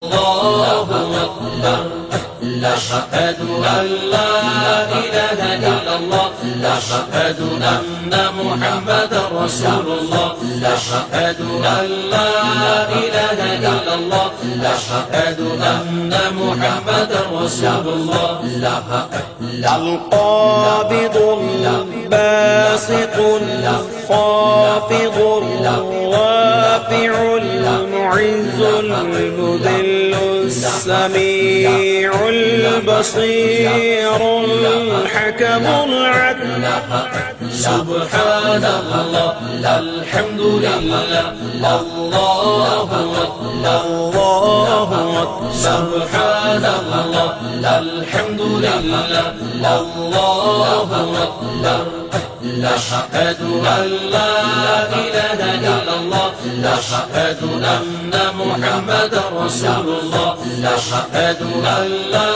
الله أكبر أشهد أن لا إله إلا الله أشهد أن محمدا رسول الله أشهد أن لا إله إلا الله أشهد أن محمدا رسول الله القابض الباسط الخافض الرافع المعز المذل السميع البصير الحكم العدل سبحان الله الحمد لله الله أكبر سبحان الله الحمد لله الله أكبر أشهد أن لا إله إلا الله أشهد أن محمدا رسول الله أشهد أن لا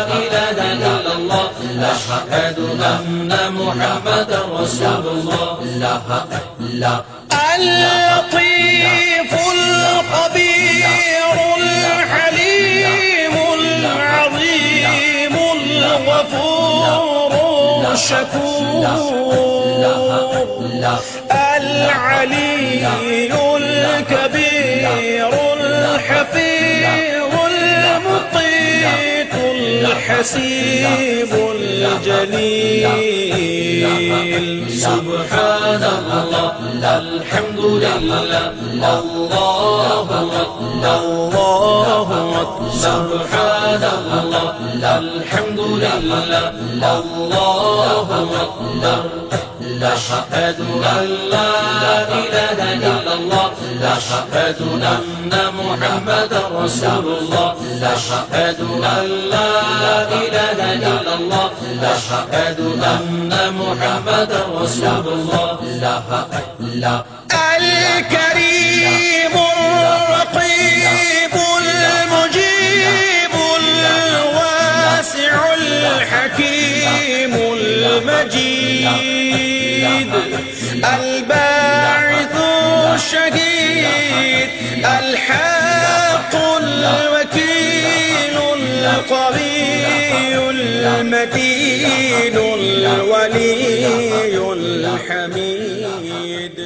إله إلا الله أشهد أن محمدا رسول الله اللطيف الخبير الحليم العظيم الغفور الشكور العلي الكبير الحفيظ المقيت الحسيب الجليل سبحان الله الحمد لله الله أكبر سبحان الله الحمد لله الله أكبر أشهد أن لا إله إلا الله أشهد أن محمدا رسول الله أشهد أن لا إله إلا الله أشهد أن محمدا رسول الله الكريم الرقيب المجيب الواسع الحكيم المجيد الباعث الشهيد الحق الوكيل القوي المتين الولي الحميد.